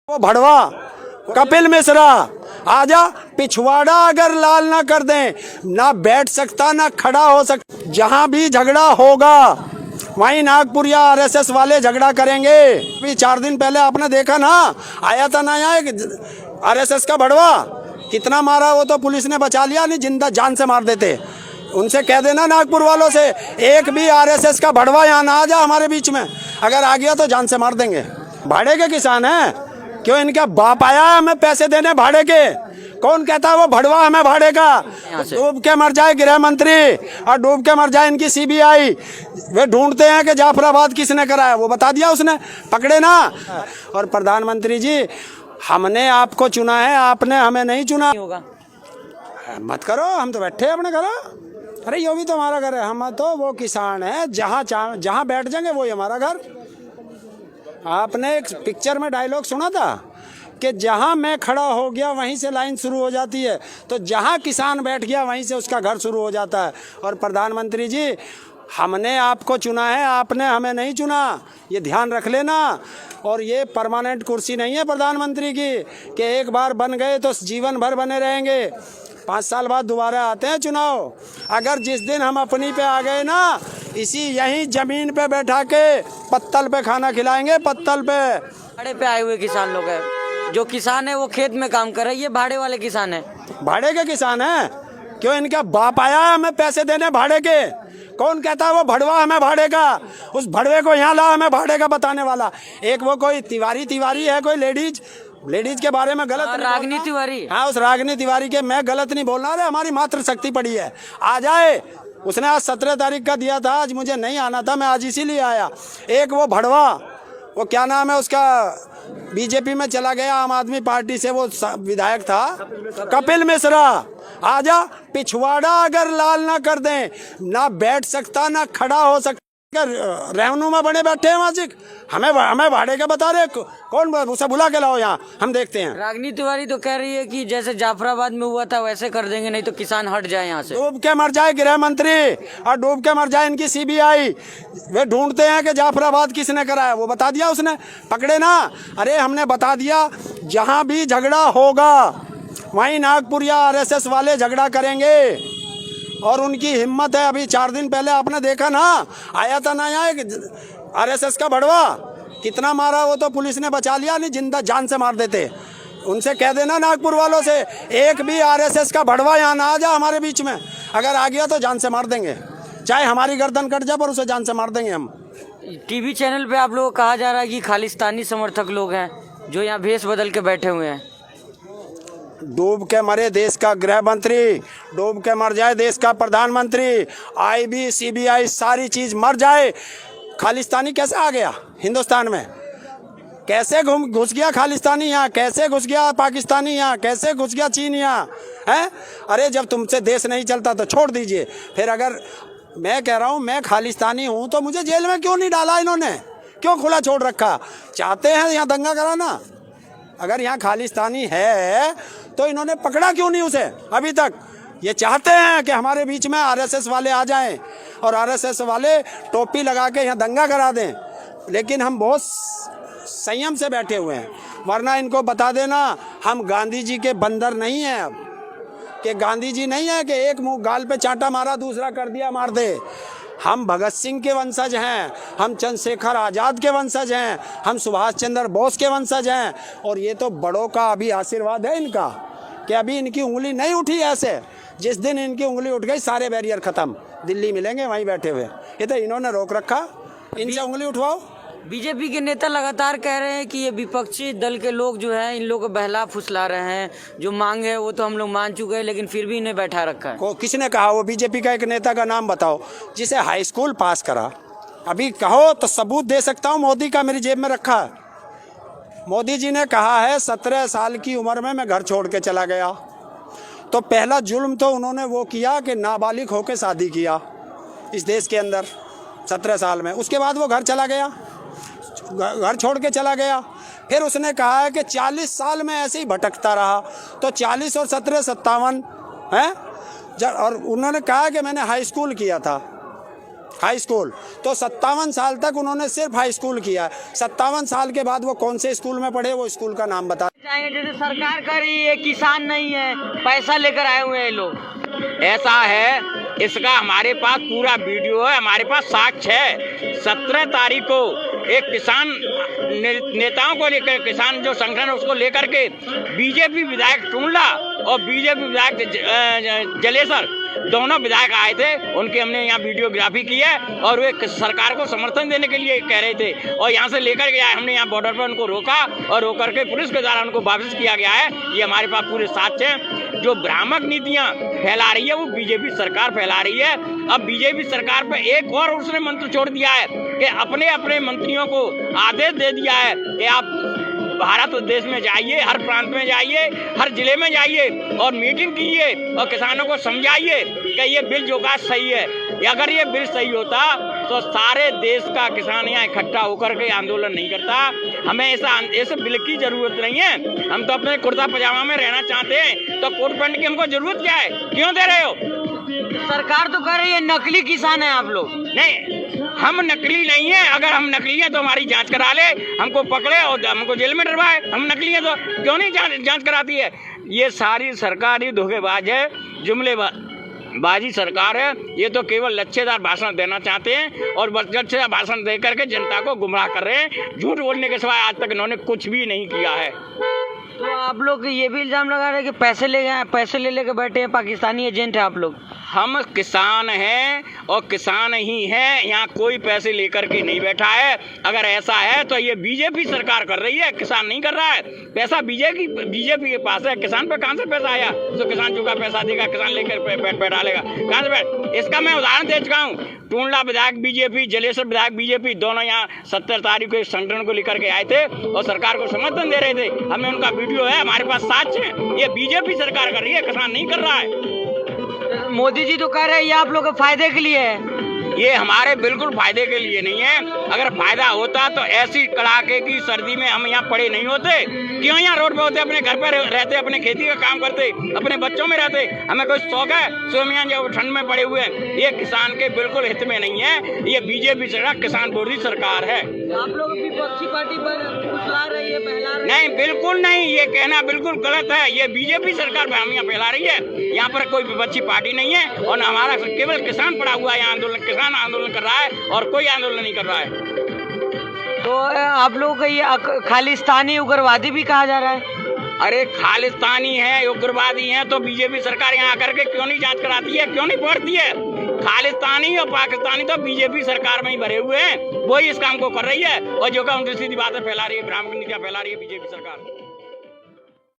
वो भड़वा कपिल मिश्रा आजा पिछवाड़ा अगर लाल ना कर दें, ना बैठ सकता ना खड़ा हो सकता। जहां भी झगड़ा होगा वहीं नागपुर या आरएसएस वाले झगड़ा करेंगे। अभी 4 दिन पहले आपने देखा ना, आया था ना यहाँ एक आरएसएस का भड़वा, कितना मारा, वो तो पुलिस ने बचा लिया, नहीं जिंदा जान से मार देते। उनसे कह देना नागपुर वालों से, एक भी आरएसएस का भड़वा यहाँ ना आ जा हमारे बीच में, अगर आ गया तो जान से मार देंगे। भाड़े के किसान हैं, क्यों इनका बाप आया हमें पैसे देने भाड़े के? कौन कहता है वो भड़वा हमें भाड़े का? डूब के मर जाए गृह मंत्री और डूब के मर जाए इनकी सीबीआई। वे ढूंढते हैं कि जाफराबाद किसने कराया, वो बता दिया उसने, पकड़े ना। और प्रधानमंत्री जी, हमने आपको चुना है, आपने हमें नहीं चुना। मत करो, हम तो बैठे अपने घर। अरे ये भी तो हमारा घर है, हम तो वो किसान है, जहाँ बैठ जाएंगे वही हमारा घर। आपने एक पिक्चर में डायलॉग सुना था कि जहाँ मैं खड़ा हो गया वहीं से लाइन शुरू हो जाती है, तो जहाँ किसान बैठ गया वहीं से उसका घर शुरू हो जाता है। और प्रधानमंत्री जी, हमने आपको चुना है, आपने हमें नहीं चुना, ये ध्यान रख लेना। और ये परमानेंट कुर्सी नहीं है प्रधानमंत्री की कि एक बार बन गए तो जीवन भर बने रहेंगे। 5 साल बाद दोबारा आते हैं चुनाव। अगर जिस दिन हम अपनी पे आ गए ना, इसी यहीं जमीन पे बैठा के पत्तल पे खाना खिलाएंगे, पत्तल पे। भाड़े पे आए हुए किसान लोग हैं, जो किसान है वो खेत में काम कर रहे हैं, ये भाड़े वाले किसान है। भाड़े के किसान हैं, क्यों इनका बाप आया है हमें पैसे देने भाड़े के? कौन कहता है वो भड़वा हमें भाड़े का? उस भड़वे को यहाँ ला, हमें भाड़े का बताने वाला। एक वो कोई तिवारी है, कोई लेडीज के बारे में गलत रागिनी तिवारी। हाँ, उस रागिनी तिवारी के मैं गलत नहीं बोल रहा। अरे हमारी मातृशक्ति पड़ी है, आ जाए। उसने आज 17 तारीख का दिया था, आज मुझे नहीं आना था, मैं आज इसीलिए आया। एक वो भड़वा, वो क्या नाम है उसका, बीजेपी में चला गया, आम आदमी पार्टी से वो विधायक था, कपिल मिश्रा। आजा पिछवाड़ा अगर लाल ना कर दें, ना बैठ सकता ना खड़ा हो सकता। रेवन्यू में बने बैठे हैं वाजिक, हमें भाड़े का बता रहे। कौन उसे बुला के लाओ यहाँ, हम देखते हैं। रागिनी तिवारी तो कह रही है कि जैसे जाफराबाद में हुआ था वैसे कर देंगे, नहीं तो किसान हट जाए यहाँ से। डूब के मर जाए गृह मंत्री और डूब के मर जाए इनकी सीबीआई। वे ढूंढते हैं कि जाफराबाद किसने कराया, वो बता दिया उसने, पकड़े ना। अरे हमने बता दिया, जहाँ भी झगड़ा होगा वहीं नागपुर या आरएसएस वाले झगड़ा करेंगे। और उनकी हिम्मत है। अभी 4 दिन पहले आपने देखा ना, आया था ना यहाँ एक आरएसएस का भड़वा, कितना मारा, वो तो पुलिस ने बचा लिया, नहीं जिंदा जान से मार देते। उनसे कह देना नागपुर वालों से, एक भी आरएसएस का भड़वा यहाँ ना आ जा हमारे बीच में, अगर आ गया तो जान से मार देंगे, चाहे हमारी गर्दन कट जाए पर उसे जान से मार देंगे हम। टीवी चैनल पे आप लोगों को कहा जा रहा है कि खालिस्तानी समर्थक लोग हैं जो यहाँ भेष बदल के बैठे हुए हैं। डूब के मरे देश का गृह मंत्री, डूब के मर जाए देश का प्रधानमंत्री, आईबी सीबीआई सारी चीज मर जाए। खालिस्तानी कैसे आ गया हिंदुस्तान में? कैसे घुस गया खालिस्तानी यहाँ? कैसे घुस गया पाकिस्तानी यहाँ? कैसे घुस गया चीन यहाँ है? अरे जब तुमसे देश नहीं चलता तो छोड़ दीजिए। फिर अगर मैं कह रहा हूँ मैं खालिस्तानी हूँ तो मुझे जेल में क्यों नहीं डाला इन्होंने, क्यों खुला छोड़ रखा? चाहते हैं यहाँ दंगा कराना? अगर यहाँ खालिस्तानी है तो इन्होंने पकड़ा क्यों नहीं उसे अभी तक? ये चाहते हैं कि हमारे बीच में आरएसएस वाले आ जाएं और आरएसएस वाले टोपी लगा के यहाँ दंगा करा दें, लेकिन हम बहुत संयम से बैठे हुए हैं। वरना इनको बता देना, हम गांधी जी के बंदर नहीं हैं अब, कि गांधी जी नहीं है कि एक मुंह गाल पे चांटा मारा दूसरा कर दिया मार दे। हम भगत सिंह के वंशज हैं, हम चंद्रशेखर आज़ाद के वंशज हैं, हम सुभाष चंद्र बोस के वंशज हैं। और ये तो बड़ों का अभी आशीर्वाद है इनका कि अभी इनकी उंगली नहीं उठी ऐसे। जिस दिन इनकी उंगली उठ गई सारे बैरियर खत्म, दिल्ली मिलेंगे वहीं बैठे हुए। ये तो इन्होंने रोक रखा, इनसे उंगली उठवाओ। बीजेपी के नेता लगातार कह रहे हैं कि ये विपक्षी दल के लोग जो हैं इन लोगों को बहला फुसला रहे हैं, जो मांग है वो तो हम लोग मान चुके हैं, लेकिन फिर भी इन्हें बैठा रखा है। किसने कहा? वो बीजेपी का एक नेता का नाम बताओ जिसे हाई स्कूल पास करा। अभी कहो तो सबूत दे सकता हूँ, मोदी का मेरी जेब में रखा है। मोदी जी ने कहा है 17 साल की उम्र में मैं घर छोड़ के चला गया। तो पहला जुल्म तो उन्होंने वो किया कि नाबालिग होकर शादी किया इस देश के अंदर 17 साल में। उसके बाद वो घर चला गया, घर छोड़ के चला गया। फिर उसने कहा है कि 40 साल में ऐसे ही भटकता रहा। तो 40 और 17 57 है। और उन्होंने कहा कि मैंने हाई स्कूल किया था। High school. तो 57 साल तक उन्होंने सिर्फ हाई स्कूल किया है। 57 साल के बाद वो कौन से स्कूल में पढ़े, वो स्कूल का नाम बता। जैसे सरकार कर रही है, किसान नहीं है, पैसा लेकर आए हुए हैं लोग। ऐसा है, इसका हमारे पास पूरा वीडियो है, हमारे पास साक्ष्य है। 17 तारीख को एक किसान नेताओं को लेकर, किसान जो संगठन उसको लेकर के बीजेपी विधायक टूंडला और बीजेपी विधायक जलेसर दोनों विधायक आए थे। उनकी हमने यहाँ वीडियोग्राफी की है और वे सरकार को समर्थन देने के लिए कह रहे थे और यहाँ से लेकर गया। हमने यहाँ बॉर्डर पर उनको रोका और रोक करके पुलिस के द्वारा उनको वापस किया गया है। ये हमारे पास पूरे साक्ष्य हैं। जो भ्रामक नीतियाँ फैला रही है वो बीजेपी सरकार फैला रही है। अब बीजेपी सरकार पर एक और उसने मंत्र छोड़ दिया है कि अपने अपने मंत्रियों को आदेश दे दिया है कि आप भारत देश में जाइए, हर प्रांत में जाइए, हर जिले में जाइए और मीटिंग कीजिए और किसानों को समझाइए कि ये बिल जो का सही है। अगर ये बिल सही होता तो सारे देश का किसान यहाँ इकट्ठा होकर के आंदोलन नहीं करता। हमें ऐसे बिल की जरूरत नहीं है। हम तो अपने कुर्ता पजामा में रहना चाहते हैं, तो कोट पैंट की हमको जरूरत क्या है? क्यों दे रहे हो? सरकार तो कर रही है नकली किसान है आप लोग। नहीं, हम नकली नहीं है। अगर हम नकली हैं तो हमारी जांच करा ले, हमको पकड़े और हमको जेल में डरवाए। हम नकली हैं तो क्यों नहीं जांच कराती है? ये सारी सरकार ही धोखेबाज है, जुमलेबाजी सरकार है। ये तो केवल लच्छेदार भाषण देना चाहते हैं और बस लच्छेदार भाषण दे करके जनता को गुमराह कर रहे हैं। झूठ बोलने के सिवाय आज तक इन्होंने कुछ भी नहीं किया है। तो आप लोग ये भी इल्जाम लगा रहे हैं कि पैसे ले लेके बैठे हैं, पाकिस्तानी एजेंट है आप लोग। हम किसान हैं और किसान ही हैं, यहाँ कोई पैसे लेकर के नहीं बैठा है। अगर ऐसा है तो ये बीजेपी सरकार कर रही है, किसान नहीं कर रहा है। पैसा बीजेपी के पास है, किसान पे कहाँ से पैसा आया? तो किसान जो का पैसा देगा, किसान लेकर बैठा लेगा कहाँ से बैठ? इसका मैं उदाहरण दे चुका हूँ। टूंडला विधायक बीजेपी, जलेसर विधायक बीजेपी, दोनों यहाँ 17 तारीख को इस संगठन को लेकर के आए थे और सरकार को समर्थन दे रहे थे। हमें उनका वीडियो है, हमारे पास साक्ष्य है। ये बीजेपी सरकार कर रही है, किसान नहीं कर रहा है। मोदी जी तो कह रहे हैं ये आप लोग के फायदे के लिए है। ये हमारे बिल्कुल फायदे के लिए नहीं है। अगर फायदा होता तो ऐसी कड़ाके की सर्दी में हम यहाँ पड़े नहीं होते। क्यों यहाँ रोड पे होते? अपने घर पे रहते, अपने खेती का काम करते, अपने बच्चों में रहते। हमें कोई शौक है? सोमिया जो ठंड में पड़े हुए हैं, ये किसान के बिल्कुल हित में नहीं है। ये बीजेपी सरकार किसान विरोधी सरकार है। आप लोग विपक्षी पार्टी पर फुसला रही है, बहला रही है। नहीं, बिल्कुल नहीं। ये कहना बिल्कुल गलत है। ये बीजेपी सरकार बहमियां फैला रही है। यहाँ पर कोई विपक्षी पार्टी नहीं है और हमारा केवल किसान पड़ा हुआ है। यहाँ आंदोलन, किसान आंदोलन कर रहा है और कोई आंदोलन नहीं कर रहा है। तो आप लोगों को ये खालिस्तानी उग्रवादी भी कहा जा रहा है। अरे खालिस्तानी है, उग्रवादी है तो बीजेपी सरकार यहाँ आकर के क्यों नहीं जांच कराती है, क्यों नहीं पढ़ती है? खालिस्तानी और पाकिस्तानी तो बीजेपी सरकार में ही भरे हुए हैं, वही इस काम को कर रही है और जो का उनकी सीधी बातें फैला रही है, भ्रामक नीतियां फैला रही है बीजेपी सरकार।